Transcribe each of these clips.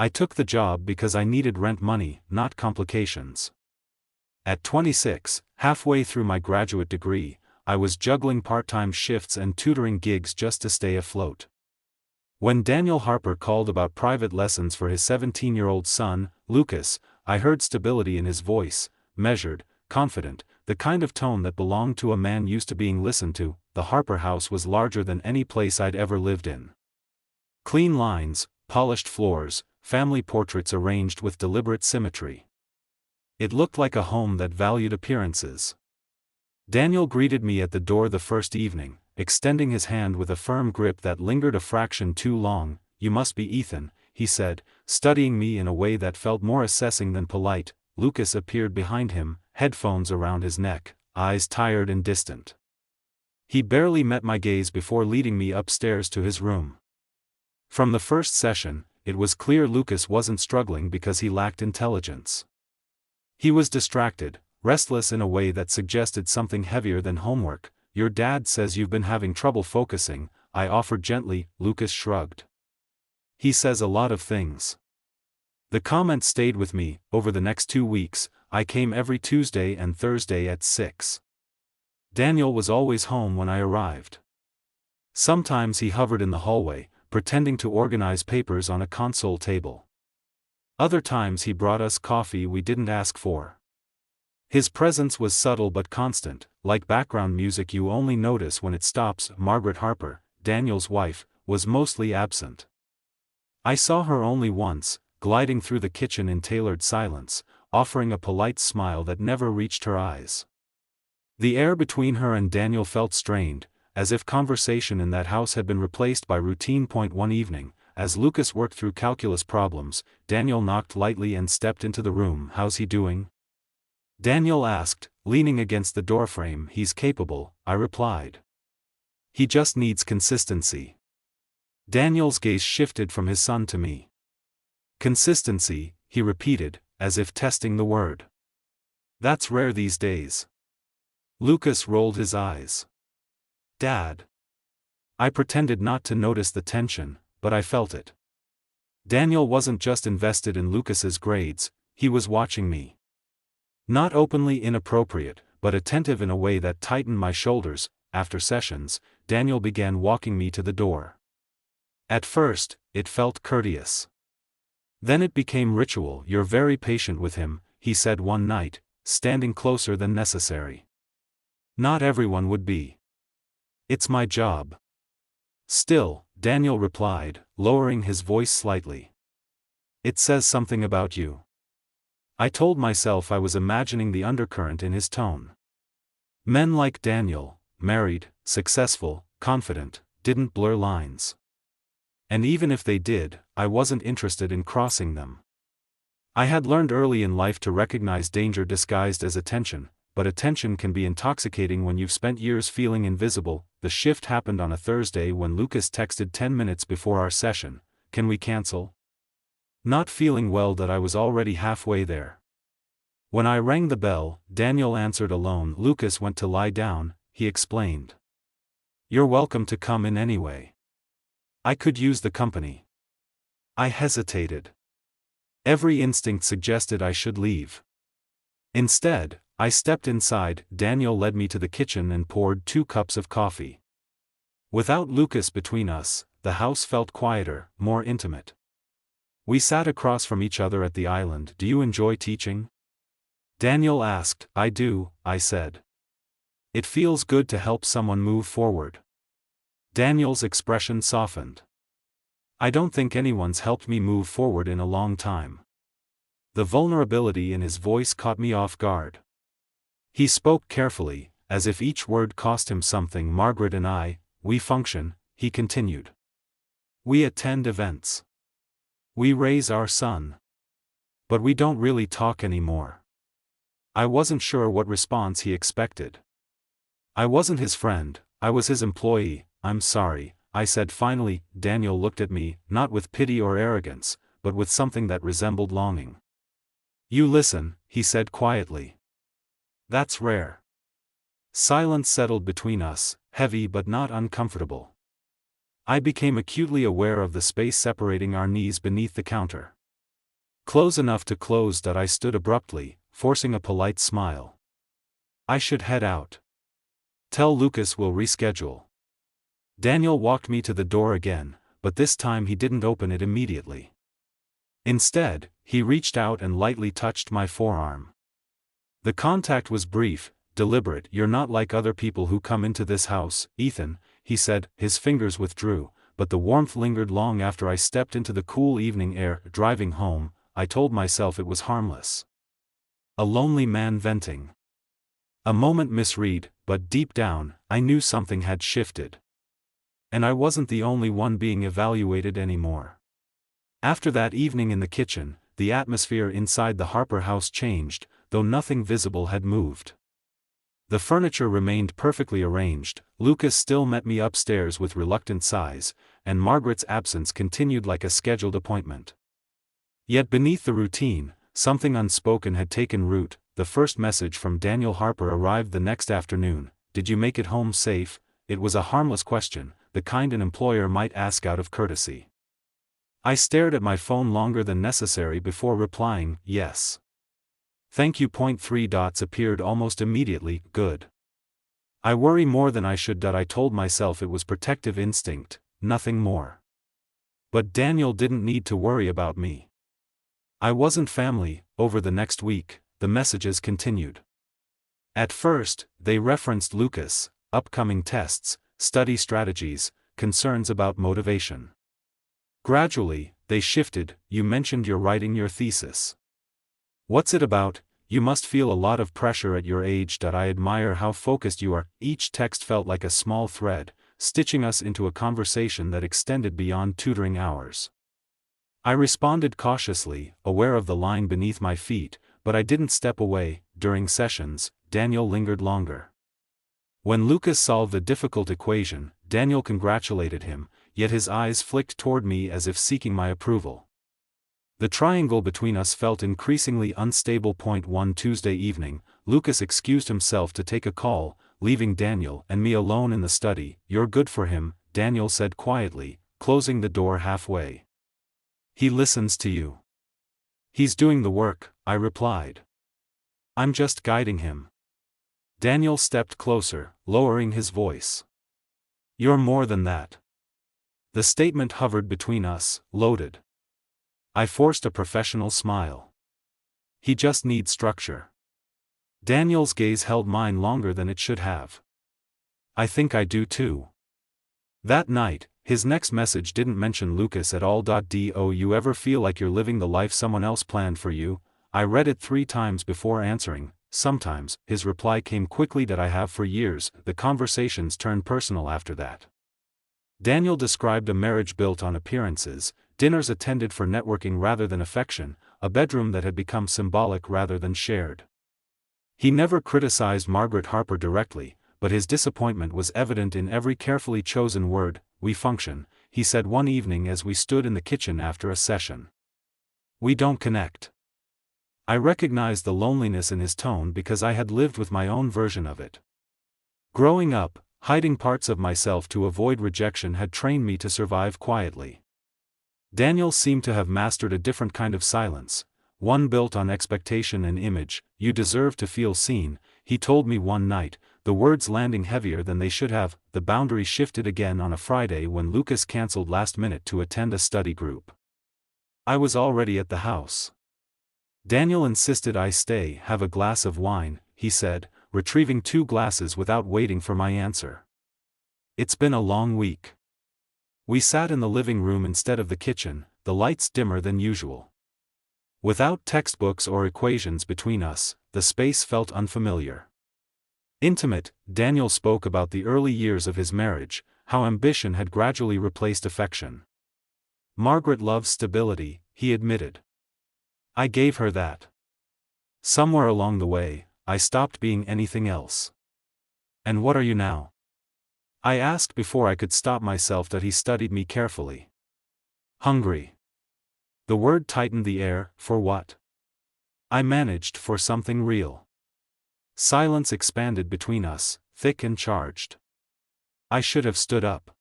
I took the job because I needed rent money, not complications. At 26, halfway through my graduate degree, I was juggling part-time shifts and tutoring gigs just to stay afloat. When Daniel Harper called about private lessons for his 17-year-old son, Lucas, I heard stability in his voice, measured, confident, the kind of tone that belonged to a man used to being listened to. The Harper house was larger than any place I'd ever lived in. Clean lines, polished floors, family portraits arranged with deliberate symmetry. It looked like a home that valued appearances. Daniel greeted me at the door the first evening, extending his hand with a firm grip that lingered a fraction too long. "You must be Ethan," he said, studying me in a way that felt more assessing than polite. Lucas appeared behind him, headphones around his neck, eyes tired and distant. He barely met my gaze before leading me upstairs to his room. From the first session, it was clear Lucas wasn't struggling because he lacked intelligence. He was distracted, restless in a way that suggested something heavier than homework. "Your dad says you've been having trouble focusing," I offered gently. Lucas shrugged. "He says a lot of things." The comment stayed with me. Over the next 2 weeks, I came every Tuesday and Thursday at 6. Daniel was always home when I arrived. Sometimes he hovered in the hallway, pretending to organize papers on a console table. Other times he brought us coffee we didn't ask for. His presence was subtle but constant, like background music you only notice when it stops. Margaret Harper, Daniel's wife, was mostly absent. I saw her only once, gliding through the kitchen in tailored silence, offering a polite smile that never reached her eyes. The air between her and Daniel felt strained, as if conversation in that house had been replaced by routine. One evening, as Lucas worked through calculus problems, Daniel knocked lightly and stepped into the room. "How's he doing?" Daniel asked, leaning against the doorframe. "He's capable," I replied. "He just needs consistency." Daniel's gaze shifted from his son to me. "Consistency," he repeated, as if testing the word. "That's rare these days." Lucas rolled his eyes. "Dad." I pretended not to notice the tension, but I felt it. Daniel wasn't just invested in Lucas's grades, he was watching me. Not openly inappropriate, but attentive in a way that tightened my shoulders. After sessions, Daniel began walking me to the door. At first, it felt courteous. Then it became ritual. "You're very patient with him," he said one night, standing closer than necessary. "Not everyone would be. It's my job." "Still," Daniel replied, lowering his voice slightly. "It says something about you." I told myself I was imagining the undercurrent in his tone. Men like Daniel, married, successful, confident, didn't blur lines. And even if they did, I wasn't interested in crossing them. I had learned early in life to recognize danger disguised as attention, but attention can be intoxicating when you've spent years feeling invisible. The shift happened on a Thursday when Lucas texted 10 minutes before our session, "Can we cancel?" Not feeling well that I was already halfway there. When I rang the bell, Daniel answered alone. "Lucas went to lie down," he explained. "You're welcome to come in anyway. I could use the company." I hesitated. Every instinct suggested I should leave. Instead, I stepped inside. Daniel led me to the kitchen and poured 2 cups of coffee. Without Lucas between us, the house felt quieter, more intimate. We sat across from each other at the island. "Do you enjoy teaching?" Daniel asked. "I do," I said. "It feels good to help someone move forward." Daniel's expression softened. "I don't think anyone's helped me move forward in a long time." The vulnerability in his voice caught me off guard. He spoke carefully, as if each word cost him something. "Margaret and I, we function," he continued. "We attend events. We raise our son. But we don't really talk anymore." I wasn't sure what response he expected. I wasn't his friend, I was his employee. "I'm sorry," I said finally. Daniel looked at me, not with pity or arrogance, but with something that resembled longing. "You listen," he said quietly. "That's rare." Silence settled between us, heavy but not uncomfortable. I became acutely aware of the space separating our knees beneath the counter. Close enough to close that I stood abruptly, forcing a polite smile. I should head out. Tell Lucas we'll reschedule. Daniel walked me to the door again, but this time he didn't open it immediately. Instead, he reached out and lightly touched my forearm. The contact was brief, deliberate. You're not like other people who come into this house, Ethan, he said. His fingers withdrew, but the warmth lingered long after I stepped into the cool evening air. Driving home, I told myself it was harmless. A lonely man venting. A moment misread, but deep down, I knew something had shifted. And I wasn't the only one being evaluated anymore. After that evening in the kitchen, the atmosphere inside the Harper house changed, though nothing visible had moved. The furniture remained perfectly arranged, Lucas still met me upstairs with reluctant sighs, and Margaret's absence continued like a scheduled appointment. Yet beneath the routine, something unspoken had taken root. The first message from Daniel Harper arrived the next afternoon. Did you make it home safe? It was a harmless question, the kind an employer might ask out of courtesy. I stared at my phone longer than necessary before replying, yes. Thank you. 3 dots appeared almost immediately. Good. I worry more than I should. I told myself it was protective instinct, nothing more. But Daniel didn't need to worry about me. I wasn't family. Over the next week, the messages continued. At first, they referenced Lucas, upcoming tests, study strategies, concerns about motivation. Gradually, they shifted. You mentioned you're writing your thesis. What's it about? You must feel a lot of pressure at your age. I admire how focused you are. Each text felt like a small thread, stitching us into a conversation that extended beyond tutoring hours. I responded cautiously, aware of the line beneath my feet, but I didn't step away. During sessions, Daniel lingered longer. When Lucas solved a difficult equation, Daniel congratulated him, yet his eyes flicked toward me as if seeking my approval. The triangle between us felt increasingly unstable. One Tuesday evening, Lucas excused himself to take a call, leaving Daniel and me alone in the study. You're good for him, Daniel said quietly, closing the door halfway. He listens to you. He's doing the work, I replied. I'm just guiding him. Daniel stepped closer, lowering his voice. You're more than that. The statement hovered between us, loaded. I forced a professional smile. He just needs structure. Daniel's gaze held mine longer than it should have. I think I do too. That night, his next message didn't mention Lucas at all. Do you ever feel like you're living the life someone else planned for you? I read it 3 times before answering. Sometimes. His reply came quickly. That I have for years. The conversations turned personal after that. Daniel described a marriage built on appearances, dinners attended for networking rather than affection, a bedroom that had become symbolic rather than shared. He never criticized Margaret Harper directly, but his disappointment was evident in every carefully chosen word. We function, he said one evening as we stood in the kitchen after a session. We don't connect. I recognized the loneliness in his tone because I had lived with my own version of it. Growing up, hiding parts of myself to avoid rejection had trained me to survive quietly. Daniel seemed to have mastered a different kind of silence, one built on expectation and image. You deserve to feel seen, he told me one night, the words landing heavier than they should have. The boundary shifted again on a Friday when Lucas canceled last minute to attend a study group. I was already at the house. Daniel insisted I stay. Have a glass of wine, he said, retrieving 2 glasses without waiting for my answer. It's been a long week. We sat in the living room instead of the kitchen, the lights dimmer than usual. Without textbooks or equations between us, the space felt unfamiliar. Intimate, Daniel spoke about the early years of his marriage, how ambition had gradually replaced affection. Margaret loves stability, he admitted. I gave her that. Somewhere along the way, I stopped being anything else. And what are you now? I asked before I could stop myself. That he studied me carefully. Hungry. The word tightened the air. For what? I managed. For something real. Silence expanded between us, thick and charged. I should have stood up.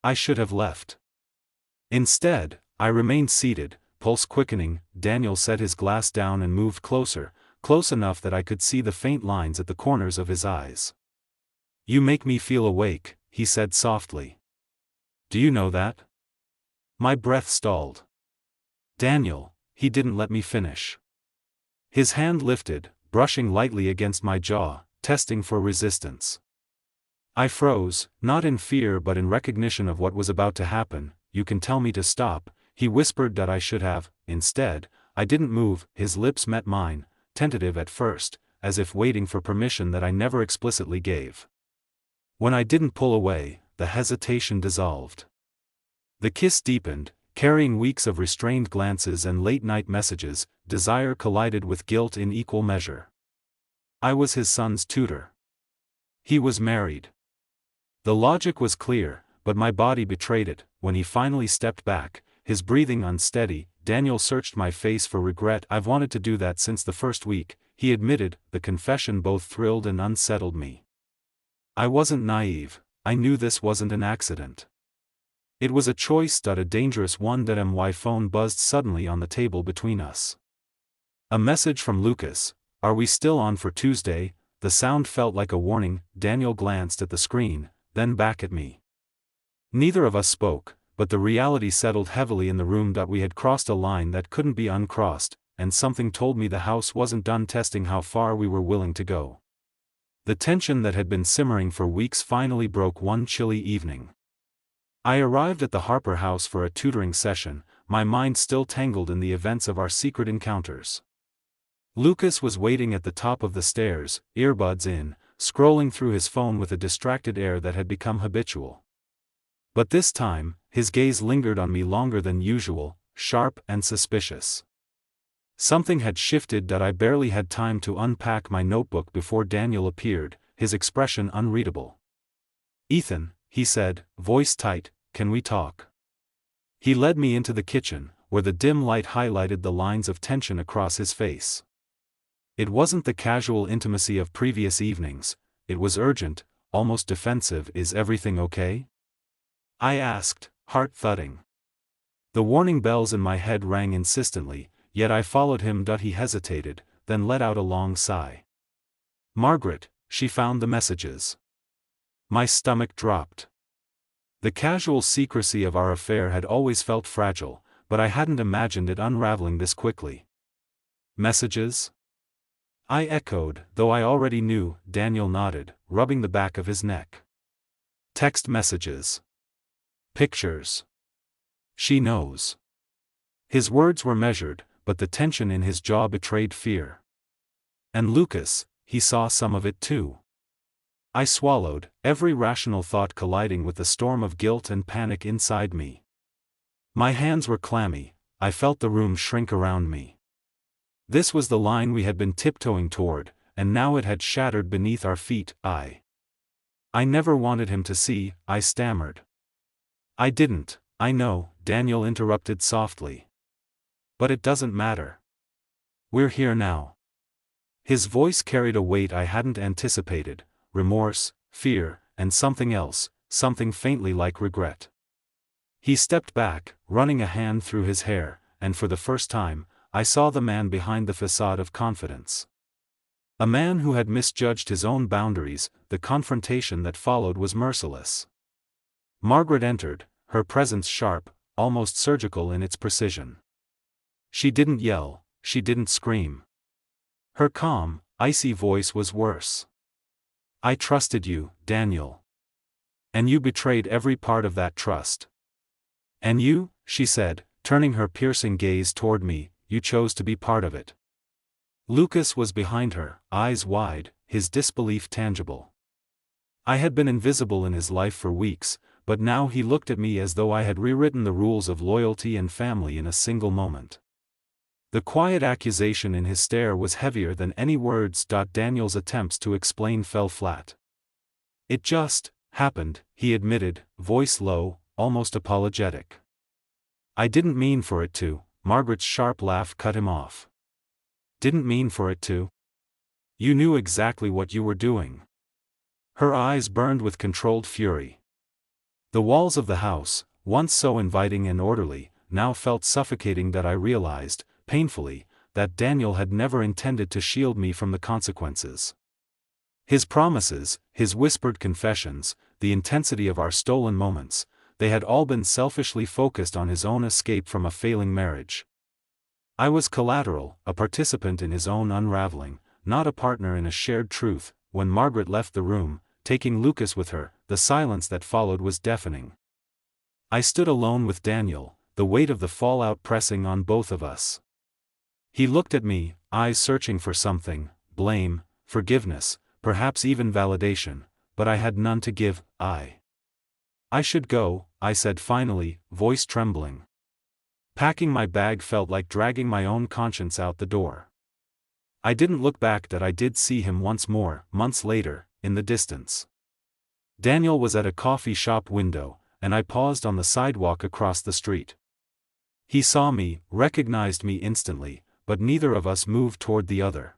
I should have left. Instead, I remained seated, pulse quickening. Daniel set his glass down and moved closer, close enough that I could see the faint lines at the corners of his eyes. "You make me feel awake," he said softly. "Do you know that?" My breath stalled. "Daniel," he didn't let me finish. His hand lifted, brushing lightly against my jaw, testing for resistance. I froze, not in fear but in recognition of what was about to happen. "You can tell me to stop," he whispered that I should have. Instead, I didn't move. His lips met mine, tentative at first, as if waiting for permission that I never explicitly gave. When I didn't pull away, the hesitation dissolved. The kiss deepened, carrying weeks of restrained glances and late-night messages. Desire collided with guilt in equal measure. I was his son's tutor. He was married. The logic was clear, but my body betrayed it. When he finally stepped back, his breathing unsteady, Daniel searched my face for regret. "I've wanted to do that since the first week," he admitted. The confession both thrilled and unsettled me. I wasn't naive. I knew this wasn't an accident. It was a choice, a dangerous one. My phone buzzed suddenly on the table between us. A message from Lucas. "Are we still on for Tuesday?" The sound felt like a warning. Daniel glanced at the screen, then back at me. Neither of us spoke, but the reality settled heavily in the room. We had crossed a line that couldn't be uncrossed, and something told me the house wasn't done testing how far we were willing to go. The tension that had been simmering for weeks finally broke one chilly evening. I arrived at the Harper house for a tutoring session, my mind still tangled in the events of our secret encounters. Lucas was waiting at the top of the stairs, earbuds in, scrolling through his phone with a distracted air that had become habitual. But this time, his gaze lingered on me longer than usual, sharp and suspicious. Something had shifted. I barely had time to unpack my notebook before Daniel appeared, his expression unreadable. "Ethan," he said, voice tight, "can we talk?" He led me into the kitchen, where the dim light highlighted the lines of tension across his face. It wasn't the casual intimacy of previous evenings, it was urgent, almost defensive. "Is everything okay?" I asked, heart thudding. The warning bells in my head rang insistently, yet I followed him. He hesitated, then let out a long sigh. "Margaret, she found the messages." My stomach dropped. The casual secrecy of our affair had always felt fragile, but I hadn't imagined it unraveling this quickly. "Messages?" I echoed, though I already knew. Daniel nodded, rubbing the back of his neck. "Text messages. Pictures. She knows." His words were measured, but the tension in his jaw betrayed fear. "And Lucas, he saw some of it too." I swallowed, every rational thought colliding with the storm of guilt and panic inside me. My hands were clammy, I felt the room shrink around me. This was the line we had been tiptoeing toward, and now it had shattered beneath our feet. I never wanted him to see," I stammered. "I didn't, I know," Daniel interrupted softly. "But it doesn't matter. We're here now." His voice carried a weight I hadn't anticipated, remorse, fear, and something else, something faintly like regret. He stepped back, running a hand through his hair, and for the first time, I saw the man behind the facade of confidence. A man who had misjudged his own boundaries. The confrontation that followed was merciless. Margaret entered, her presence sharp, almost surgical in its precision. She didn't yell, she didn't scream. Her calm, icy voice was worse. "I trusted you, Daniel. And you betrayed every part of that trust. And you," she said, turning her piercing gaze toward me, "you chose to be part of it." Lucas was behind her, eyes wide, his disbelief tangible. I had been invisible in his life for weeks, but now he looked at me as though I had rewritten the rules of loyalty and family in a single moment. The quiet accusation in his stare was heavier than any words. Daniel's attempts to explain fell flat. "It just happened," he admitted, voice low, almost apologetic. "I didn't mean for it to." Margaret's sharp laugh cut him off. "Didn't mean for it to? You knew exactly what you were doing." Her eyes burned with controlled fury. The walls of the house, once so inviting and orderly, now felt suffocating that I realized, painfully, that Daniel had never intended to shield me from the consequences. His promises, his whispered confessions, the intensity of our stolen moments, they had all been selfishly focused on his own escape from a failing marriage. I was collateral, a participant in his own unraveling, not a partner in a shared truth. When Margaret left the room, taking Lucas with her, the silence that followed was deafening. I stood alone with Daniel, the weight of the fallout pressing on both of us. He looked at me, eyes searching for something, blame, forgiveness, perhaps even validation, but I had none to give. I should go, I said finally, voice trembling. Packing my bag felt like dragging my own conscience out the door. I didn't look back. That I did see him once more, months later, in the distance. Daniel was at a coffee shop window, and I paused on the sidewalk across the street. He saw me, recognized me instantly, but neither of us moved toward the other.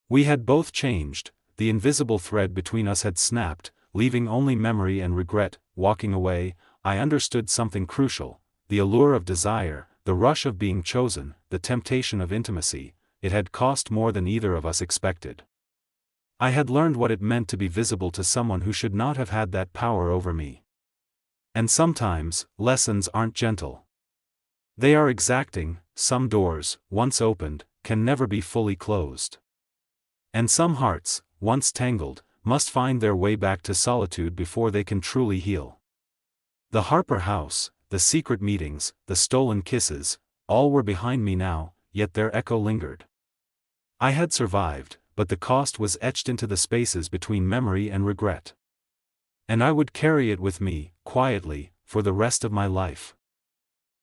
We had both changed, the invisible thread between us had snapped, leaving only memory and regret. Walking away, I understood something crucial: the allure of desire, the rush of being chosen, the temptation of intimacy. It had cost more than either of us expected. I had learned what it meant to be visible to someone who should not have had that power over me. And sometimes, lessons aren't gentle. They are exacting. Some doors, once opened, can never be fully closed. And some hearts, once tangled, must find their way back to solitude before they can truly heal. The Harper house, the secret meetings, the stolen kisses, all were behind me now, yet their echo lingered. I had survived, but the cost was etched into the spaces between memory and regret. And I would carry it with me, quietly, for the rest of my life.